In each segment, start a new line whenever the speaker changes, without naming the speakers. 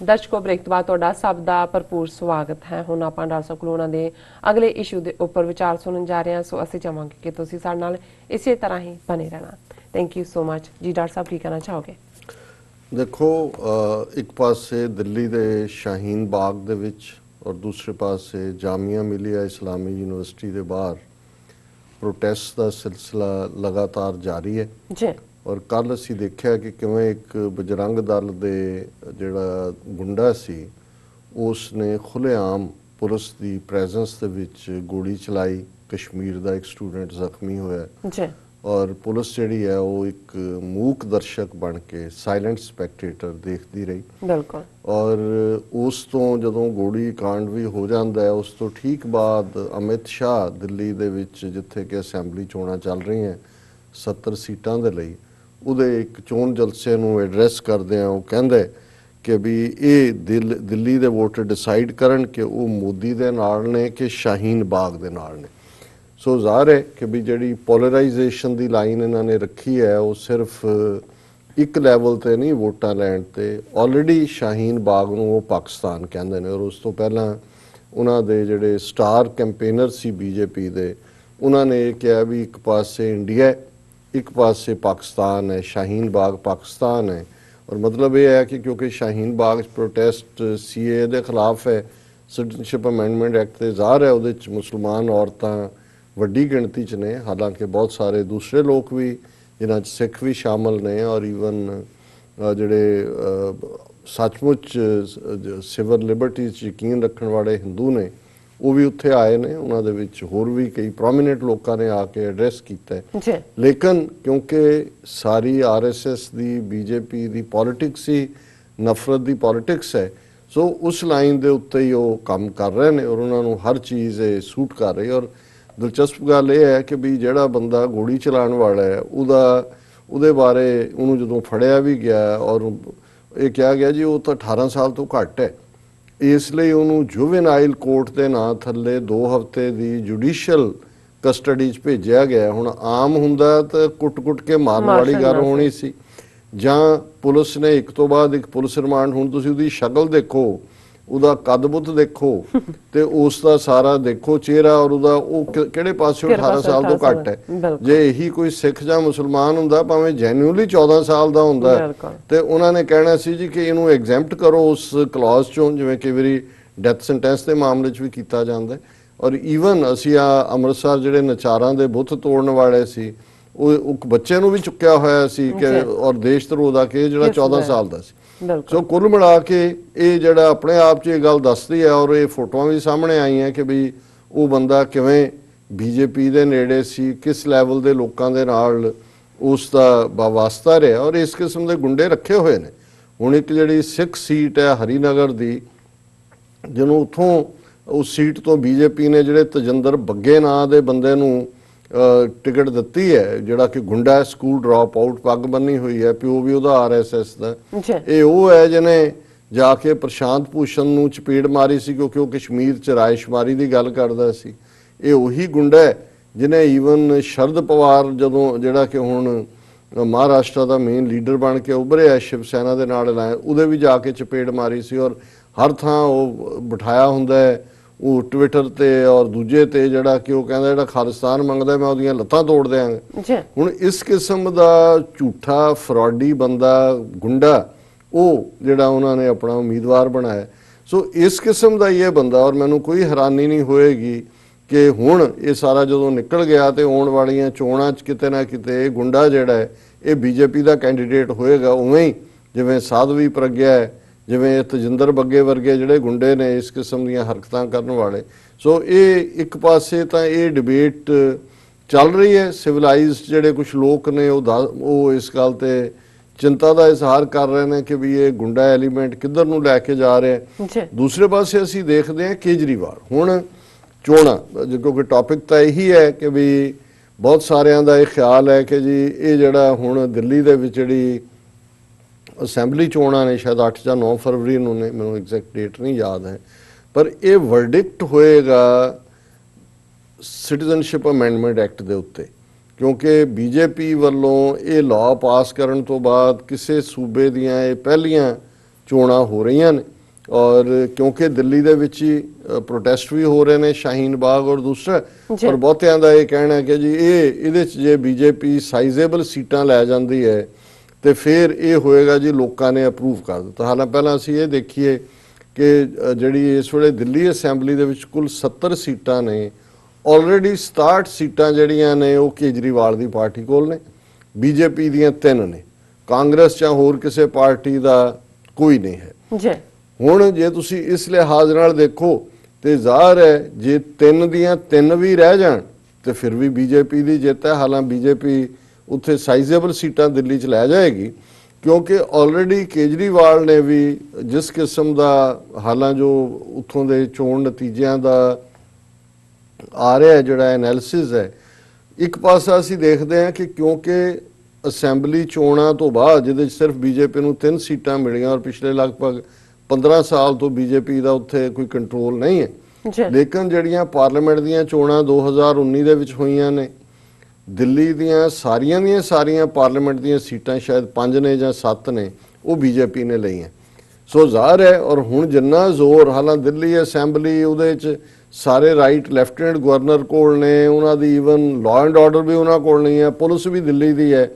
दर्शकों ब्रेक तो बाद तुहाडा सब दा भरपूर स्वागत है। हुण आपां डॉक्टर साहब कोलों उन्हां दे अगले इशू दे उपर विचार सुनन जा रहे हैं, सो असीं चाहांगे कि तुसीं साडे नाल इसे तरह ही बने रहना। थैंक यू सो मच जी। डॉक्टर साहब की कहना चाहोगे?
देखो, एक पासे दिल्ली दे शाहीन बाग दे विच और दूसरे पासे जामिया मिलिया इस्लामी यूनिवर्सिटी दे बाहर प्रोटेस्ट का सिलसिला लगातार जारी है
जी।
और कल असी देखा कि किवें एक बजरंग दल दे जिहड़ा गुंडा सी उसने खुलेआम पुलिस की प्रेजेंस दे विच गोली चलाई। कश्मीर का एक स्टूडेंट जख्मी होया
जी।
और पुलिस जिहड़ी है वो एक मूक दर्शक बन के साइलेंट स्पैक्टेटर देखती रही।
बिल्कुल। और
उस तो जदों गोली कांड भी हो जाता है उस तो ठीक बाद अमित शाह दिल्ली दे विच जिथे कि असैंबली चोणां चल रही हैं 70 सीटां दे लई उहदे एक चोण जलसे नूं एड्रैस करदिआं वो कहंदा कि भी ये दिल्ली दे वोटर डिसाइड करन कि वो मोदी दे नाल ने कि शाहीन बाग दे नाल ने। सो ज़ाहिर है कि भी जी पोलराइजेशन की लाइन इन्होंने रखी है वो सिर्फ एक लैवल ते नहीं वोटां लैण ते ऑलरेडी शाहीन बाग नूं वो पाकिस्तान कहंदे ने और उस तो पहलां उन्हां दे जिहड़े स्टार कैंपेनर सी बीजेपी दे उन्होंने ये कहा भी एक पासे इंडिया है एक पासे पाकिस्तान है, शाहीन बाग पाकिस्तान है। और मतलब ये है कि क्योंकि शाहीन बाग प्रोटेस्ट CAA के खिलाफ है, सिटीजनशिप अमेंडमेंट एक्ट ते ज़ाहिर है उहदे च मुसलमान औरतां वड्डी गिणती च ने, हालांकि बहुत सारे दूसरे लोग भी जिन्हां च सिख भी शामिल ने और ईवन जिहड़े सचमुच सिविल लिबर्टीज यकीन रखने वाले हिंदू ने वो भी उत्थे आए ने। उन्हां दे विच होर भी कई प्रोमीनेंट लोगों ने आके एड्रैस किया है। लेकिन क्योंकि सारी RSS दी BJP दी पॉलिटिक्स ही नफरत दी पॉलिटिक्स है, सो उस लाइन दे उत्ते ही वो काम कर रहे हैं और उन्होंने हर चीज़ सूट कर रही। और दिलचस्प गल यह है कि भी जिहड़ा बंदा गोली चलाने वाला है उहदे बारे उन्होंने जदों फड़िया भी गया और ये कहा गया जी वो तो 18 साल तो घट है, इसलिए उन्होंने जुवेनाइल कोर्ट के नां थले 2 हफ्ते की जुडिशियल कस्टडी च भेजा गया। हुण आम हुंदा तो कुट के मारन वाली गल होनी सी, जां पुलिस ने एक तो बाद एक पुलिस रिमांड। हुण तुसीं उहदी शक्ल देखो, उहदा कद-बुत देखो ते उसका सारा देखो चेहरा और उहदा वो किहड़े पासे 18 साल तो घट है। जे यही कोई सिख जां मुसलमान हुंदा भावें जैन्युअली 14 साल का हुंदा ते उन्होंने कहना सी जी कि इहनूं एग्जैम्प्ट करो उस क्लॉज चों, जिवें कई वारी डैथ सेंटेंस के मामले च भी कीता जांदा है। और ईवन असीं अमृतसर जिहड़े नचारां दे बुत तोड़न वाले सी वो बच्चे नूं भी चुक्या होया सी कि और देश धरोह दा केस जिहड़ा 14 साल का सी। सो कुल मिला के ये जड़ा अपने आप च गल दसदी है और ये फोटोआं भी सामने आई हैं कि भी वो बंदा किवें BJP दे नेड़े सी, किस लैवल के लोगों के नाल उसका वास्ता रहा और इस किस्म के गुंडे रखे हुए ने। हुण एक जिहड़ी सिख सीट है हरीनगर की जिन्हों उत्थों उस सीट तो BJP ने जिहड़े तजिंदर बग्गे नां दे बंदे नूं टिकट दिती है, जिहड़ा कि गुंडा है, स्कूल ड्रॉप आउट, पग बनी हुई है, प्यो भी उहदा RSS का, ये वो है जिन्हें जाके प्रशांत भूषण नूं चपेड़ मारी सी क्योंकि वो कश्मीर च रायशुमारी की गल करदा सी। ये उही गुंडा है जिन्हें ईवन शरद पवार जदों जिहड़ा कि हुण महाराष्ट्र का मेन लीडर बन के उभरिया है शिव सेना के नाल लाए उहदे भी जाके चपेड़ मारी सी और हर थां वो बिठाया हुंदा है वो ट्विटर ते और दूजे ते जिहड़ा कि वो कहंदा जिहड़ा खालिस्तान मंगदा मैं उहदियां लत्तां तोड़ देंगा। हुण इस किस्म का झूठा फ्रॉडी बंदा गुंडा वो जिहड़ा उन्होंने अपना उम्मीदवार बनाया। सो इस किस्म का ये बंदा और मैनूं कोई हैरानी नहीं होएगी कि हुण ये सारा जदों निकल गया तो आउण वालियां चोणां च किते ना किते गुंडा जिहड़ा है ये BJP का कैंडीडेट होएगा। उवें ही जिवें साधवी प्रज्ञा है, जिवें तजिंदर बग्गे वर्गे जिहड़े गुंडे ने इस किस्म दीयां हरकतां करन वाले। सो ये एक पासे तां ये डिबेट चल रही है, सिविलाइज्ड जिहड़े कुछ लोग ने वो इस गल ते चिंता का इजहार कर रहे हैं कि भी ये गुंडा एलीमेंट किधर नूं लैके जा रहे हैं। दूसरे पासे असीं देखते हैं केजरीवाल हुण चोणां, क्योंकि टॉपिक तो यही है कि भी बहुत सारिਆਂ ਦਾ ਇਹ ख्याल है कि जी ये जिहड़ा हुण दिल्ली दे विच जिहड़ी असैंबली चोणां ने शायद 8 ਜਾਂ 9 फरवरी नूं ने, मैनूं एग्जैक्ट डेट नहीं याद है, पर यह वर्डिक्ट होएगा सिटीजनशिप अमेंडमेंट एक्ट के उत्ते क्योंकि BJP वालों ये लॉ पास करन तो बाद किसी सूबे दियां ये पहलियां चोणां हो रही ने ਔਰ ਕਿਉਂਕਿ ਦਿੱਲੀ ਦੇ ਵਿੱਚ ਹੀ ਪ੍ਰੋਟੈਸਟ ਵੀ ਹੋ ਰਹੇ ਨੇ, ਸ਼ਾਹੀਨ ਬਾਗ ਔਰ ਦੂਸਰਾ,
ਜੀ।
ਔਰ ਬਹੁਤਿਆਂ ਦਾ ਇਹ ਕਹਿਣਾ ਹੈ ਕਿ ਜੀ ਇਹਦੇ 'ਚ ਜੇ ਬੀਜੇਪੀ ਸਾਈਜ਼ੇਬਲ ਸੀਟਾਂ ਲੈ ਜਾਂਦੀ ਹੈ ਤੇ ਫਿਰ ਇਹ ਹੋਏਗਾ ਜੀ ਲੋਕਾਂ ਨੇ ਅਪਰੂਵ ਕਰ ਦਿੱਤਾ। ਹਾਲਾਂ ਪਹਿਲਾਂ ਅਸੀਂ ਇਹ ਦੇਖੀਏ ਕਿ ਜਿਹੜੀ ਇਸ ਵੇਲੇ ਦਿੱਲੀ ਅਸੈਂਬਲੀ ਦੇ ਵਿੱਚ ਕੁੱਲ 70 ਸੀਟਾਂ ਨੇ, ਆਲਰੇਡੀ 67 ਸੀਟਾਂ ਜਿਹੜੀਆਂ ਨੇ ਉਹ ਕੇਜਰੀਵਾਲ ਦੀ ਪਾਰਟੀ ਕੋਲ ਨੇ, ਬੀਜੇਪੀ ਦੀਆਂ 3 ਨੇ, ਕਾਂਗਰਸ ਜਾਂ ਹੋਰ ਕਿਸੇ ਪਾਰਟੀ ਦਾ ਕੋਈ ਨਹੀਂ ਹੈ
ਜੀ।
ਹੁਣ ਜੇ ਤੁਸੀਂ ਇਸ ਲਿਹਾਜ਼ ਨਾਲ ਦੇਖੋ ਤੇ ਜ਼ਾਹਰ ਹੈ ਜੇ 3 ਦੀਆਂ 3 ਵੀ ਰਹਿ ਜਾਣ ਤੇ ਫਿਰ ਵੀ ਬੀਜੇਪੀ ਦੀ ਜਿੱਤ ਹੈ। ਹਾਲਾਂ ਬੀਜੇਪੀ ਉੱਥੇ ਸਾਈਜ਼ੇਬਲ ਸੀਟਾਂ ਦਿੱਲੀ 'ਚ ਲੈ ਜਾਏਗੀ ਕਿਉਂਕਿ ਆਲਰੇਡੀ ਕੇਜਰੀਵਾਲ ਨੇ ਵੀ ਜਿਸ ਕਿਸਮ ਦਾ ਹਾਲਾਂ ਜੋ ਉੱਥੋਂ ਦੇ ਚੋਣ ਨਤੀਜਿਆਂ ਦਾ ਆ ਰਿਹਾ ਜਿਹੜਾ ਐਨਾਲਿਸਿਸ ਹੈ, ਇੱਕ ਪਾਸਾ ਅਸੀਂ ਦੇਖਦੇ ਹਾਂ ਕਿ ਕਿਉਂਕਿ ਅਸੈਂਬਲੀ ਚੋਣਾਂ ਤੋਂ ਬਾਅਦ ਜਿਹਦੇ 'ਚ ਸਿਰਫ ਬੀਜੇਪੀ ਨੂੰ 3 ਸੀਟਾਂ ਮਿਲੀਆਂ ਔਰ ਪਿਛਲੇ ਲਗਭਗ 15 ਸਾਲ ਤੋਂ ਬੀਜੇਪੀ ਦਾ ਉੱਥੇ ਕੋਈ ਕੰਟਰੋਲ ਨਹੀਂ ਹੈ, ਲੇਕਿਨ ਜਿਹੜੀਆਂ ਪਾਰਲੀਮੈਂਟ ਦੀਆਂ ਚੋਣਾਂ 2019 ਦੇ ਵਿੱਚ ਹੋਈਆਂ ਨੇ, ਦਿੱਲੀ ਦੀਆਂ ਸਾਰੀਆਂ ਪਾਰਲੀਮੈਂਟ ਦੀਆਂ ਸੀਟਾਂ ਸ਼ਾਇਦ 5 ਨੇ ਜਾਂ 7 ਨੇ ਉਹ ਬੀਜੇਪੀ ਨੇ ਲਈਆਂ। ਸੋ ਜ਼ਾਹਰ ਹੈ ਔਰ ਹੁਣ ਜਿੰਨਾ ਜ਼ੋਰ ਹਾਲਾਂ ਦਿੱਲੀ ਅਸੈਂਬਲੀ ਉਹਦੇ 'ਚ ਸਾਰੇ ਰਾਈਟ ਲੈਫਟੀਨੈਂਟ ਗਵਰਨਰ ਕੋਲ ਨੇ, ਉਹਨਾਂ ਦੀ ਈਵਨ ਲਾਅ ਐਂਡ ਆਰਡਰ ਵੀ ਉਹਨਾਂ ਕੋਲ ਨਹੀਂ ਹੈ, ਪੁਲਿਸ ਵੀ ਦਿੱਲੀ ਦੀ ਹੈ,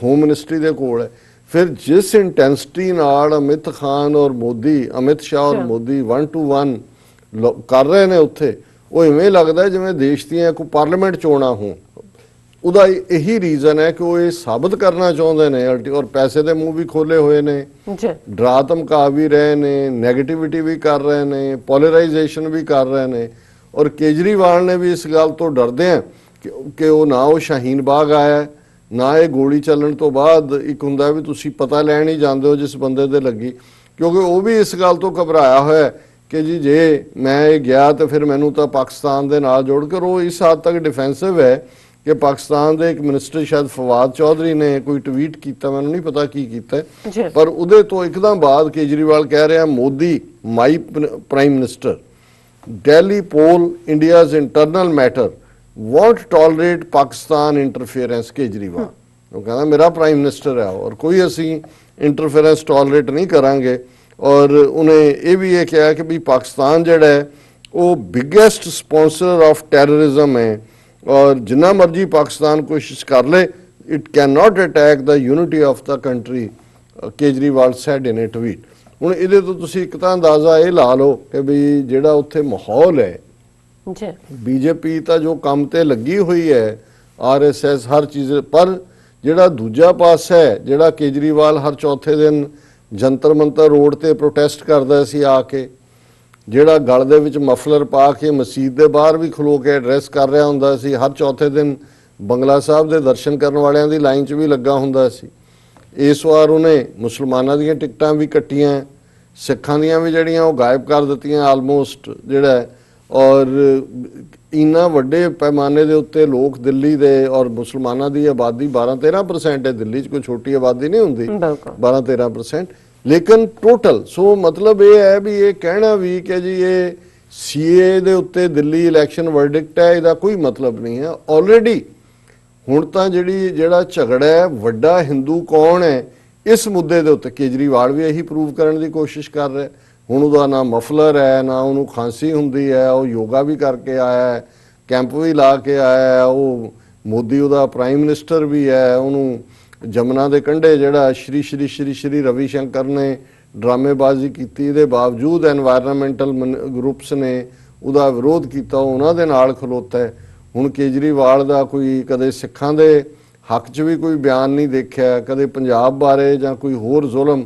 ਹੋਮ ਮਿਨਿਸਟਰੀ ਦੇ ਕੋਲ ਹੈ। ਫਿਰ ਜਿਸ ਇੰਟੈਂਸਿਟੀ ਨਾਲ ਅਮਿਤ ਸ਼ਾਹ ਔਰ ਮੋਦੀ 1 to 1 ਕਰ ਰਹੇ ਨੇ ਉੱਥੇ, ਉਹ ਇਵੇਂ ਲੱਗਦਾ ਜਿਵੇਂ ਦੇਸ਼ ਦੀਆਂ ਕੋਈ ਪਾਰਲੀਮੈਂਟ ਚੋਣਾਂ ਹੋਣ। ਉਹਦਾ ਇਹੀ ਰੀਜ਼ਨ ਹੈ ਕਿ ਉਹ ਇਹ ਸਾਬਤ ਕਰਨਾ ਚਾਹੁੰਦੇ ਨੇ ਔਰ ਪੈਸੇ ਦੇ ਮੂੰਹ ਵੀ ਖੋਲੇ ਹੋਏ ਨੇ, ਡਰਾ ਧਮਕਾ ਵੀ ਰਹੇ ਨੇ, ਨੈਗੇਟਿਵਿਟੀ ਵੀ ਕਰ ਰਹੇ ਨੇ, ਪੋਲਰਾਈਜੇਸ਼ਨ ਵੀ ਕਰ ਰਹੇ ਨੇ। ਔਰ ਕੇਜਰੀਵਾਲ ਨੇ ਵੀ ਇਸ ਗੱਲ ਤੋਂ ਡਰਦੇ ਆ ਕਿ ਉਹ ਨਾ ਉਹ ਸ਼ਾਹੀਨ ਬਾਗ ਆਇਆ, ਨਾ ਇਹ ਗੋਲੀ ਚੱਲਣ ਤੋਂ ਬਾਅਦ ਇੱਕ ਹੁੰਦਾ ਵੀ ਤੁਸੀਂ ਪਤਾ ਲੈਣ ਹੀ ਜਾਂਦੇ ਹੋ ਜਿਸ ਬੰਦੇ ਦੇ ਲੱਗੀ, ਕਿਉਂਕਿ ਉਹ ਵੀ ਇਸ ਗੱਲ ਤੋਂ ਘਬਰਾਇਆ ਹੋਇਆ ਕਿ ਜੀ ਜੇ ਮੈਂ ਇਹ ਗਿਆ ਤਾਂ ਫਿਰ ਮੈਨੂੰ ਤਾਂ ਪਾਕਿਸਤਾਨ ਦੇ ਨਾਲ ਜੋੜ ਕੇ, ਉਹ ਇਸ ਹੱਦ ਤੱਕ ਡਿਫੈਂਸਿਵ ਹੈ ਕਿ ਪਾਕਿਸਤਾਨ ਦੇ ਇੱਕ ਮਿਨਿਸਟਰ ਸ਼ਾਇਦ ਫਵਾਦ ਚੌਧਰੀ ਨੇ ਕੋਈ ਟਵੀਟ ਕੀਤਾ, ਮੈਨੂੰ ਨਹੀਂ ਪਤਾ ਕੀ ਕੀਤਾ, ਪਰ ਉਹਦੇ ਤੋਂ ਇੱਕਦਮ ਬਾਅਦ ਕੇਜਰੀਵਾਲ ਕਹਿ ਰਿਹਾ Modi my prime minister, Delhi poll India's internal matter, won't tolerate Pakistan interference. Kejriwal ਉਹ ਕਹਿੰਦਾ ਮੇਰਾ ਪ੍ਰਾਈਮ ਮਿਨਿਸਟਰ ਹੈ ਔਰ ਕੋਈ ਅਸੀਂ ਇੰਟਰਫੇਰੈਂਸ ਟੋਲਰੇਟ ਨਹੀਂ ਕਰਾਂਗੇ। ਔਰ ਉਹਨੇ ਇਹ ਵੀ ਇਹ ਕਿਹਾ ਕਿ ਵੀ ਪਾਕਿਸਤਾਨ ਜਿਹੜਾ ਹੈ ਉਹ ਬਿਗੇਸਟ ਸਪਾਂਸਰ ਆਫ ਟੈਰਰਿਜ਼ਮ ਹੈ ਔਰ ਜਿੰਨਾ ਮਰਜੀ ਪਾਕਿਸਤਾਨ ਕੋਸ਼ਿਸ਼ ਕਰ ਲੇ, it can not attack the unity of the country, Kejriwal said in a tweet. ਹੁਣ ਇਹਦੇ ਤੋਂ ਤੁਸੀਂ ਇੱਕ ਤਾਂ ਅੰਦਾਜ਼ਾ ਇਹ ਲਾ ਲਓ ਕਿ ਵੀ ਜਿਹੜਾ ਉੱਥੇ ਮਾਹੌਲ ਹੈ, ਬੀਜੇਪੀ ਤਾਂ ਜੋ ਕੰਮ ਤੇ ਲੱਗੀ ਹੋਈ ਹੈ, ਆਰਐਸਐਸ ਹਰ ਚੀਜ਼, ਪਰ ਜਿਹੜਾ ਦੂਜਾ ਪਾਸਾ ਹੈ ਜਿਹੜਾ ਕੇਜਰੀਵਾਲ ਹਰ ਚੌਥੇ ਦਿਨ ਜੰਤਰ ਮੰਤਰ ਰੋਡ ਤੇ ਪ੍ਰੋਟੈਸਟ ਕਰਦਾ ਸੀ ਆ ਕੇ, ਜਿਹੜਾ ਗਲ ਦੇ ਵਿੱਚ ਮਫਲਰ ਪਾ ਕੇ ਮਸਜਿਦ ਦੇ ਬਾਹਰ ਵੀ ਖਲੋ ਕੇ ਐਡਰੈਸ ਕਰ ਰਿਹਾ ਹੁੰਦਾ ਸੀ, ਹਰ ਚੌਥੇ ਦਿਨ ਬੰਗਲਾ ਸਾਹਿਬ ਦੇ ਦਰਸ਼ਨ ਕਰਨ ਵਾਲਿਆਂ ਦੀ ਲਾਈਨ 'ਚ ਵੀ ਲੱਗਾ ਹੁੰਦਾ ਸੀ। ਇਸ ਵਾਰ ਉਹਨੇ ਮੁਸਲਮਾਨਾਂ ਦੀਆਂ ਟਿਕਟਾਂ ਵੀ ਕੱਟੀਆਂ, ਸਿੱਖਾਂ ਦੀਆਂ ਵੀ ਜਿਹੜੀਆਂ ਉਹ ਗਾਇਬ ਕਰ ਦਿੱਤੀਆਂ ਆਲਮੋਸਟ ਜਿਹੜਾ, ਔਰ ਇੰਨਾ ਵੱਡੇ ਪੈਮਾਨੇ ਦੇ ਉੱਤੇ ਲੋਕ ਦਿੱਲੀ ਦੇ, ਔਰ ਮੁਸਲਮਾਨਾਂ ਦੀ ਆਬਾਦੀ 12-13% ਹੈ ਦਿੱਲੀ 'ਚ, ਕੋਈ ਛੋਟੀ ਆਬਾਦੀ ਨਹੀਂ ਹੁੰਦੀ, 12-13%, ਲੇਕਿਨ ਟੋਟਲ। ਸੋ ਮਤਲਬ ਇਹ ਹੈ ਵੀ ਇਹ ਕਹਿਣਾ ਵੀ ਕਿ ਜੀ ਇਹ ਸੀਏ ਦੇ ਉੱਤੇ ਦਿੱਲੀ ਇਲੈਕਸ਼ਨ ਵਰਡਿਕਟ ਹੈ, ਇਹਦਾ ਕੋਈ ਮਤਲਬ ਨਹੀਂ ਹੈ। ਆਲਰੇਡੀ ਹੁਣ ਤਾਂ ਜਿਹੜਾ ਝਗੜਾ ਹੈ ਵੱਡਾ ਹਿੰਦੂ ਕੌਣ ਹੈ ਇਸ ਮੁੱਦੇ ਦੇ ਉੱਤੇ ਕੇਜਰੀਵਾਲ ਵੀ ਇਹੀ ਪ੍ਰੂਵ ਕਰਨ ਦੀ ਕੋਸ਼ਿਸ਼ ਕਰ ਰਿਹਾ। ਹੁਣ ਉਹਦਾ ਨਾ ਮਫਲਰ ਹੈ, ਨਾ ਉਹਨੂੰ ਖਾਂਸੀ ਹੁੰਦੀ ਹੈ, ਉਹ ਯੋਗਾ ਵੀ ਕਰਕੇ ਆਇਆ ਹੈ, ਕੈਂਪ ਵੀ ਲਾ ਕੇ ਆਇਆ ਹੈ, ਉਹ ਮੋਦੀ ਉਹਦਾ ਪ੍ਰਾਈਮ ਮਿਨਿਸਟਰ ਵੀ ਹੈ, ਉਹਨੂੰ ਜਮਨਾ ਦੇ ਕੰਢੇ ਜਿਹੜਾ ਸ਼੍ਰੀ ਰਵੀ ਸ਼ੰਕਰ ਨੇ ਡਰਾਮੇਬਾਜ਼ੀ ਕੀਤੀ, ਇਹਦੇ ਬਾਵਜੂਦ ਐਨਵਾਇਰਨਮੈਂਟਲ ਗਰੁੱਪਸ ਨੇ ਉਹਦਾ ਵਿਰੋਧ ਕੀਤਾ, ਉਹਨਾਂ ਦੇ ਨਾਲ ਖਲੋਤਾ ਹੈ। ਹੁਣ ਕੇਜਰੀਵਾਲ ਦਾ ਕੋਈ ਕਦੇ ਸਿੱਖਾਂ ਦੇ ਹੱਕ 'ਚ ਵੀ ਕੋਈ ਬਿਆਨ ਨਹੀਂ ਦੇਖਿਆ, ਕਦੇ ਪੰਜਾਬ ਬਾਰੇ ਜਾਂ ਕੋਈ ਹੋਰ ਜ਼ੁਲਮ।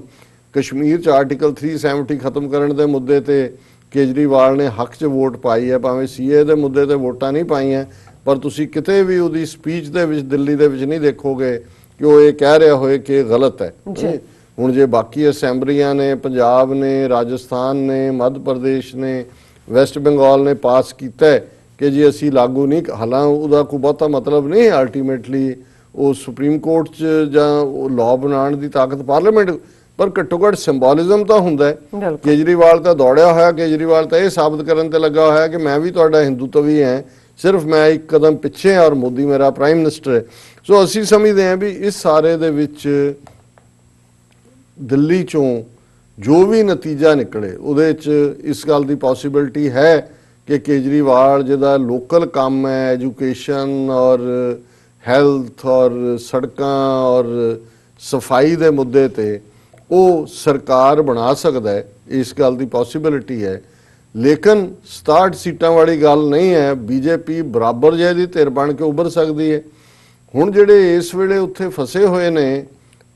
ਕਸ਼ਮੀਰ 'ਚ ਆਰਟੀਕਲ 370 ਖਤਮ ਕਰਨ ਦੇ ਮੁੱਦੇ ਤੇ ਕੇਜਰੀਵਾਲ ਨੇ ਹੱਕ 'ਚ ਵੋਟ ਪਾਈ ਹੈ, ਭਾਵੇਂ ਸੀਏ ਦੇ ਮੁੱਦੇ ਤੇ ਵੋਟਾਂ ਨਹੀਂ ਪਾਈਆਂ, ਪਰ ਤੁਸੀਂ ਕਿਤੇ ਵੀ ਉਹਦੀ ਸਪੀਚ ਦੇ ਵਿੱਚ ਦਿੱਲੀ ਦੇ ਵਿੱਚ ਨਹੀਂ ਦੇਖੋਗੇ ਕਿ ਉਹ ਇਹ ਕਹਿ ਰਿਹਾ ਹੋਏ ਕਿ ਇਹ ਗਲਤ ਹੈ। ਹੁਣ ਜੇ ਬਾਕੀ ਅਸੈਂਬਲੀਆਂ ਨੇ, ਪੰਜਾਬ ਨੇ, ਰਾਜਸਥਾਨ ਨੇ, ਮੱਧ ਪ੍ਰਦੇਸ਼ ਨੇ, ਵੈਸਟ ਬੰਗਾਲ ਨੇ ਪਾਸ ਕੀਤਾ ਹੈ ਕਿ ਜੀ ਅਸੀਂ ਲਾਗੂ ਨਹੀਂ, ਹਾਲਾਂ ਉਹਦਾ ਕੋਈ ਬਹੁਤਾ ਮਤਲਬ ਨਹੀਂ ਹੈ ਅਲਟੀਮੇਟਲੀ, ਉਹ ਸੁਪਰੀਮ ਕੋਰਟ 'ਚ ਜਾਂ ਉਹ ਲਾਅ ਬਣਾਉਣ ਦੀ ਤਾਕਤ ਪਾਰਲੀਮੈਂਟ, ਪਰ ਘੱਟੋ ਘੱਟ ਸਿੰਬੋਲਿਜ਼ਮ ਤਾਂ ਹੁੰਦਾ ਹੈ। ਕੇਜਰੀਵਾਲ ਤਾਂ ਦੌੜਿਆ ਹੋਇਆ, ਕੇਜਰੀਵਾਲ ਤਾਂ ਇਹ ਸਾਬਤ ਕਰਨ ਤੇ ਲੱਗਾ ਹੋਇਆ ਕਿ ਮੈਂ ਵੀ ਤੁਹਾਡਾ ਹਿੰਦੂਤਵੀ ਹੈ, ਸਿਰਫ ਮੈਂ ਇੱਕ ਕਦਮ ਪਿੱਛੇ ਹਾਂ ਔਰ ਮੋਦੀ ਮੇਰਾ ਪ੍ਰਾਈਮ ਮਿਨਿਸਟਰ ਹੈ। ਸੋ ਅਸੀਂ ਸਮਝਦੇ ਹਾਂ ਵੀ ਇਸ ਸਾਰੇ ਦੇ ਵਿੱਚ ਦਿੱਲੀ ਚੋਂ ਜੋ ਵੀ ਨਤੀਜਾ ਨਿਕਲੇ ਉਹਦੇ 'ਚ ਇਸ ਗੱਲ ਦੀ ਪੋਸਿਬਿਲਿਟੀ ਹੈ ਕਿ ਕੇਜਰੀਵਾਲ ਜਿਹਦਾ ਲੋਕਲ ਕੰਮ ਹੈ, ਐਜੂਕੇਸ਼ਨ ਔਰ ਹੈਲਥ ਔਰ ਸੜਕਾਂ ਔਰ ਸਫਾਈ ਦੇ ਮੁੱਦੇ ਤੇ, ਉਹ ਸਰਕਾਰ ਬਣਾ ਸਕਦਾ ਹੈ। ਇਸ ਗੱਲ ਦੀ ਪੋਸਿਬਿਲਿਟੀ ਹੈ। ਲੇਕਿਨ 67 ਸੀਟਾਂ ਵਾਲੀ ਗੱਲ ਨਹੀਂ ਹੈ। ਬੀਜੇਪੀ ਬਰਾਬਰ ਜਿਹੇ ਦੀ ਧਿਰ ਬਣ ਕੇ ਉੱਭਰ ਸਕਦੀ ਹੈ। ਹੁਣ ਜਿਹੜੇ ਇਸ ਵੇਲੇ ਉੱਥੇ ਫਸੇ ਹੋਏ ਨੇ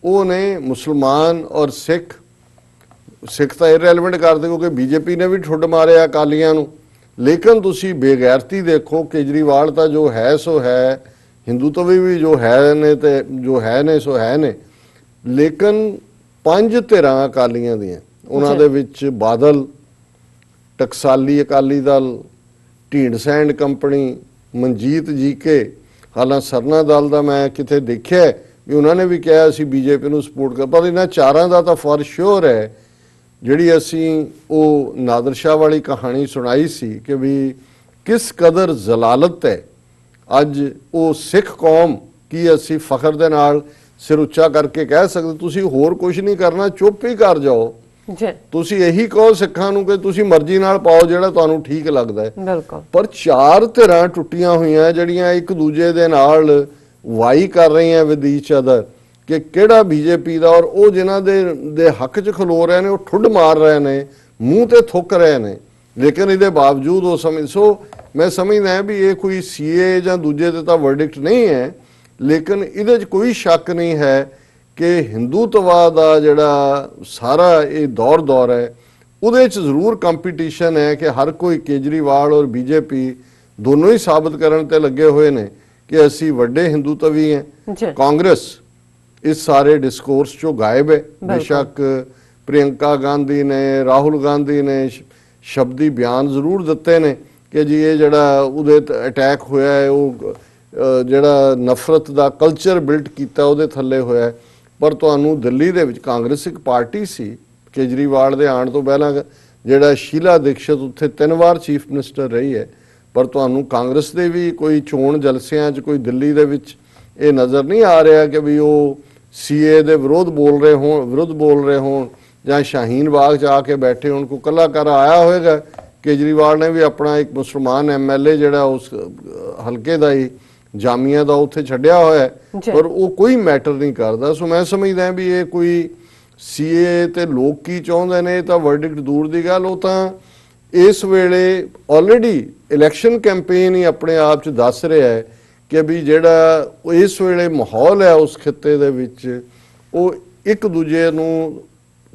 ਉਹ ਨੇ ਮੁਸਲਮਾਨ ਔਰ ਸਿੱਖ। ਸਿੱਖ ਤਾਂ ਇਰੈਲੇਵੈਂਟ ਕਰਦੇ ਕਿਉਂਕਿ ਬੀਜੇਪੀ ਨੇ ਵੀ ਠੁੱਡ ਮਾਰਿਆ ਅਕਾਲੀਆਂ ਨੂੰ। ਲੇਕਿਨ ਤੁਸੀਂ ਬੇਗੈਰਤੀ ਦੇਖੋ, ਕੇਜਰੀਵਾਲ ਤਾਂ ਜੋ ਹੈ ਸੋ ਹੈ, ਹਿੰਦੂਤਵੀ ਵੀ ਜੋ ਹੈ ਨੇ ਤੇ ਜੋ ਹੈ ਨੇ ਸੋ ਹੈ ਨੇ। ਲੇਕਿਨ 5 ਧਿਰਾਂ ਅਕਾਲੀਆਂ ਦੀਆਂ, ਉਹਨਾਂ ਦੇ ਵਿੱਚ ਬਾਦਲ, ਟਕਸਾਲੀ ਅਕਾਲੀ ਦਲ, ਢੀਂਡਸਾ ਐਂਡ ਕੰਪਨੀ, ਮਨਜੀਤ ਜੀਕੇ, ਹਾਲਾਂ ਸਰਨਾ ਦਲ ਦਾ ਮੈਂ ਕਿਤੇ ਦੇਖਿਆ ਵੀ ਉਹਨਾਂ ਨੇ ਵੀ ਕਿਹਾ ਅਸੀਂ ਬੀਜੇਪੀ ਨੂੰ ਸਪੋਰਟ ਕਰ, ਪਰ ਇਹਨਾਂ ਚਾਰਾਂ ਦਾ ਤਾਂ ਫॉर श्योर ਹੈ। ਜਿਹੜੀ ਅਸੀਂ ਉਹ ਨਾਦਰ ਸ਼ਾਹ ਵਾਲੀ ਕਹਾਣੀ ਸੁਣਾਈ ਸੀ ਕਿ ਵੀ ਕਿਸ ਕਦਰ ਜ਼ਲਾਲਤ ਹੈ ਅੱਜ ਉਹ ਸਿੱਖ ਕੌਮ, ਕੀ ਅਸੀਂ ਫਖਰ ਦੇ ਨਾਲ ਸਿਰ ਉੱਚਾ ਕਰਕੇ ਕਹਿ ਸਕਦੇ ਤੁਸੀਂ ਹੋਰ ਕੁਝ ਨਹੀਂ ਕਰਨਾ, ਚੁੱਪ ਹੀ ਕਰ ਜਾਓ। ਤੁਸੀਂ ਇਹੀ ਕਹੋ ਸਿੱਖਾਂ ਨੂੰ ਕਿ ਤੁਸੀਂ ਮਰਜ਼ੀ ਨਾਲ ਪਾਓ ਜਿਹੜਾ ਤੁਹਾਨੂੰ ਠੀਕ ਲੱਗਦਾ ਹੈ।
ਬਿਲਕੁਲ।
ਪਰ 4 ਧਿਰਾਂ ਟੁੱਟੀਆਂ ਹੋਈਆਂ ਜਿਹੜੀਆਂ ਇੱਕ ਦੂਜੇ ਦੇ ਨਾਲ ਵਾਈ ਕਰ ਰਹੀਆਂ ਵਿਦ ਈਚ ਅਦਰ, ਕਿ ਕਿਹੜਾ ਬੀਜੇਪੀ ਦਾ, ਔਰ ਉਹ ਜਿਨ੍ਹਾਂ ਦੇ ਹੱਕ 'ਚ ਖਲੋ ਰਹੇ ਨੇ ਉਹ ਠੁੱਡ ਮਾਰ ਰਹੇ ਨੇ, ਮੂੰਹ ਤੇ ਥੁੱਕ ਰਹੇ ਨੇ। ਲੇਕਿਨ ਇਹਦੇ ਬਾਵਜੂਦ ਉਹ ਸੋ ਮੈਂ ਸਮਝਦਾ ਵੀ ਇਹ ਕੋਈ ਸੀਏ ਜਾਂ ਦੂਜੇ ਤੇ ਤਾਂ ਵਰਡਿਕਟ ਨਹੀਂ ਹੈ। ਲੇਕਿਨ ਇਹਦੇ 'ਚ ਕੋਈ ਸ਼ੱਕ ਨਹੀਂ ਹੈ ਕਿ ਹਿੰਦੂਤਵਾ ਦਾ ਜਿਹੜਾ ਸਾਰਾ ਇਹ ਦੌਰ ਹੈ ਉਹਦੇ 'ਚ ਜ਼ਰੂਰ ਕੰਪੀਟੀਸ਼ਨ ਹੈ ਕਿ ਹਰ ਕੋਈ ਕੇਜਰੀਵਾਲ ਔਰ ਬੀਜੇਪੀ ਦੋਨੋਂ ਹੀ ਸਾਬਤ ਕਰਨ ਤੇ ਲੱਗੇ ਹੋਏ ਨੇ ਕਿ ਅਸੀਂ ਵੱਡੇ ਹਿੰਦੂਤਵੀ ਹਾਂ। ਕਾਂਗਰਸ ਇਸ ਸਾਰੇ ਡਿਸਕੋਰਸ 'ਚੋਂ ਗਾਇਬ ਹੈ। ਬੇਸ਼ੱਕ ਪ੍ਰਿਯੰਕਾ ਗਾਂਧੀ ਨੇ, ਰਾਹੁਲ ਗਾਂਧੀ ਨੇ ਸ਼ਬਦੀ ਬਿਆਨ ਜ਼ਰੂਰ ਦਿੱਤੇ ਨੇ ਕਿ ਜੀ ਇਹ ਜਿਹੜਾ ਉਹਦੇ ਅਟੈਕ ਹੋਇਆ ਹੈ ਉਹ ਜਿਹੜਾ ਨਫ਼ਰਤ ਦਾ ਕਲਚਰ ਬਿਲਟ ਕੀਤਾ ਉਹਦੇ ਥੱਲੇ ਹੋਇਆ। ਪਰ ਤੁਹਾਨੂੰ ਦਿੱਲੀ ਦੇ ਵਿੱਚ ਕਾਂਗਰਸ ਇੱਕ ਪਾਰਟੀ ਸੀ ਕੇਜਰੀਵਾਲ ਦੇ ਆਉਣ ਤੋਂ ਪਹਿਲਾਂ, ਜਿਹੜਾ ਸ਼ੀਲਾ ਦੀਕਸ਼ਤ ਉੱਥੇ 3 ਵਾਰ ਚੀਫ ਮਿਨਿਸਟਰ ਰਹੀ ਹੈ। ਪਰ ਤੁਹਾਨੂੰ ਕਾਂਗਰਸ ਦੇ ਵੀ ਕੋਈ ਚੋਣ ਜਲਸਿਆਂ 'ਚ ਕੋਈ ਦਿੱਲੀ ਦੇ ਵਿੱਚ ਇਹ ਨਜ਼ਰ ਨਹੀਂ ਆ ਰਿਹਾ ਕਿ ਵੀ ਉਹ ਸੀਏ ਦੇ ਵਿਰੋਧ ਬੋਲ ਰਹੇ ਹੋਣ ਜਾਂ ਸ਼ਾਹੀਨ ਬਾਗ 'ਚ ਆ ਕੇ ਬੈਠੇ ਹੋਣ। ਕੋਈ ਕਲਾਕਾਰ ਆਇਆ ਹੋਏਗਾ, ਕੇਜਰੀਵਾਲ ਨੇ ਵੀ ਆਪਣਾ ਇੱਕ ਮੁਸਲਮਾਨ ਐਮਐਲਏ ਜਿਹੜਾ ਉਸ ਹਲਕੇ ਦਾ ਹੀ ਜਾਮੀਆ ਦਾ ਉੱਥੇ ਛੱਡਿਆ ਹੋਇਆ, ਪਰ ਉਹ ਕੋਈ ਮੈਟਰ ਨਹੀਂ ਕਰਦਾ। ਸੋ ਮੈਂ ਸਮਝਦਾ ਵੀ ਇਹ ਕੋਈ ਸੀਏ ਤੇ ਲੋਕ ਕੀ ਚਾਹੁੰਦੇ ਨੇ ਤਾਂ ਵਰਡਿਕਟ ਦੂਰ ਦੀ ਗੱਲ, ਉਹ ਤਾਂ ਇਸ ਵੇਲੇ ਆਲਰੇਡੀ ਇਲੈਕਸ਼ਨ ਕੈਂਪੇਨ ਹੀ ਆਪਣੇ ਆਪ 'ਚ ਦੱਸ ਰਿਹਾ ਹੈ ਕਿ ਵੀ ਜਿਹੜਾ ਇਸ ਵੇਲੇ ਮਾਹੌਲ ਹੈ ਉਸ ਖਿੱਤੇ ਦੇ ਵਿੱਚ ਉਹ ਇੱਕ ਦੂਜੇ ਨੂੰ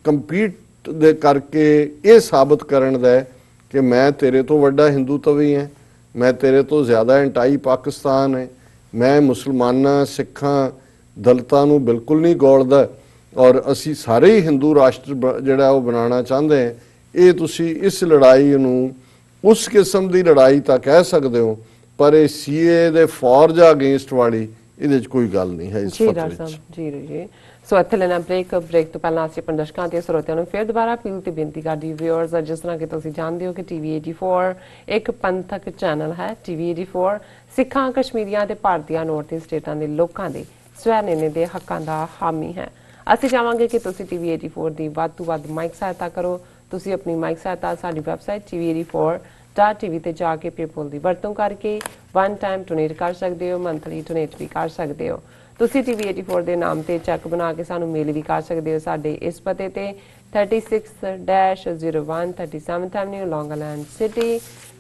ਕੰਪੀਟ ਦੇ ਕਰਕੇ ਇਹ ਸਾਬਤ ਕਰਨ ਦਾ ਕਿ ਮੈਂ ਤੇਰੇ ਤੋਂ ਵੱਡਾ ਹਿੰਦੂਤਵੀ ਹਾਂ, ਮੈਂ ਤੇਰੇ ਤੋਂ ਜ਼ਿਆਦਾ ਐਂਟਾਈ ਪਾਕਿਸਤਾਨ ਹੈ, ਮੈਂ ਮੁਸਲਮਾਨਾਂ, ਸਿੱਖਾਂ, ਦਲਿਤਾਂ ਨੂੰ ਬਿਲਕੁਲ ਨਹੀਂ ਗੌਲਦਾ ਔਰ ਅਸੀਂ ਸਾਰੇ ਹੀ ਹਿੰਦੂ ਰਾਸ਼ਟਰ ਜਿਹੜਾ ਉਹ ਬਣਾਉਣਾ ਚਾਹੁੰਦੇ ਹਾਂ। ਇਹ ਤੁਸੀਂ ਇਸ ਲੜਾਈ ਨੂੰ ਉਸ ਕਿਸਮ ਦੀ ਲੜਾਈ ਤਾਂ ਕਹਿ ਸਕਦੇ ਹੋ, ਪਰ ਇਹ ਸੀਏ ਦੇ ਫॉर ਜਾਂ ਅਗੇਂਸਟ ਵਾਲੀ ਇਹਦੇ 'ਚ ਕੋਈ ਗੱਲ ਨਹੀਂ ਹੈ ਇਸ ਫਤਵੇ 'ਚ।
ਜੀ ਸੋ ਇੱਥੇ ਲੈਣਾ ਬ੍ਰੇਕ ਤੋਂ ਪਹਿਲਾਂ ਅਸੀਂ ਆਪਣੇ ਦਰਸ਼ਕਾਂ ਤੇ ਸਰੋਤਿਆਂ ਨੂੰ ਫਿਰ ਦੁਬਾਰਾ ਅਪੀਲ ਤੇ ਬੇਨਤੀ ਕਰਦੀ ਵਿਊਅਰਸ, ਜਿਸ ਤਰ੍ਹਾਂ ਕਿ ਤੁਸੀਂ ਜਾਣਦੇ ਹੋ ਕਿ ਟੀਵੀ 84 ਇੱਕ ਪੰਥਕ ਚੈਨਲ ਹੈ। ਟੀਵੀ 84 ਸਿੱਖਾਂ, ਕਸ਼ਮੀਰੀਆਂ ਤੇ ਭਾਰਤੀਆਂ ਨੌਰਥ ਈਸਟ ਸਟੇਟਾਂ ਦੇ ਲੋਕਾਂ ਦੇ ਸਵੈ ਨਿਰਣੇ ਦੇ ਹੱਕਾਂ ਦਾ ਹਾਮੀ ਹੈ। ਅਸੀਂ ਚਾਹਾਂਗੇ ਕਿ ਤੁਸੀਂ ਟੀਵੀ 84 ਦੀ ਵੱਧ ਤੋਂ ਵੱਧ ਮਾਈਕ ਸਹਾਇਤਾ ਕਰੋ। ਤੁਸੀਂ ਆਪਣੀ ਮਾਈਕ ਸਹਾਇਤਾ ਸਾਡੀ ਵੈਬਸਾਈਟ tv84.tv ਤੇ ਜਾ ਕੇ ਪੇਪਲ ਦੀ ਵਰਤੋਂ ਕਰਕੇ ਵਨ ਟਾਈਮ ਡੋਨੇਟ ਕਰ ਸਕਦੇ ਹੋ, ਮੰਥਲੀ ਡੋਨੇਟ ਵੀ ਕਰ ਸਕਦੇ ਹੋ। ਤੁਸੀਂ ਟੀਵੀ 84 ਦੇ ਨਾਮ ਤੇ ਚੈੱਕ ਬਣਾ ਕੇ ਸਾਨੂੰ ਮੇਲ ਵੀ ਕਰ ਸਕਦੇ ਹੋ ਸਾਡੇ ਇਸ ਪਤੇ ਤੇ 36-01 37th Avenue, Long Island City,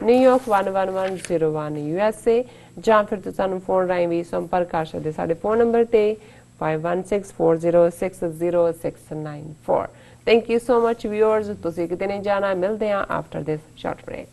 New York 11101 USA, ਜਾਂ ਫਿਰ ਤੁਸੀਂ ਸਾਨੂੰ ਫੋਨ ਰਾਹੀਂ ਵੀ ਸੰਪਰਕ ਕਰ ਸਕਦੇ ਸਾਡੇ ਫੋਨ ਨੰਬਰ ਤੇ 5164060694। Thank you so much viewers, ਤੁਸੀਂ ਕਿਤੇ ਨਹੀਂ ਜਾਣਾ, ਮਿਲਦੇ ਹਾਂ after this short break।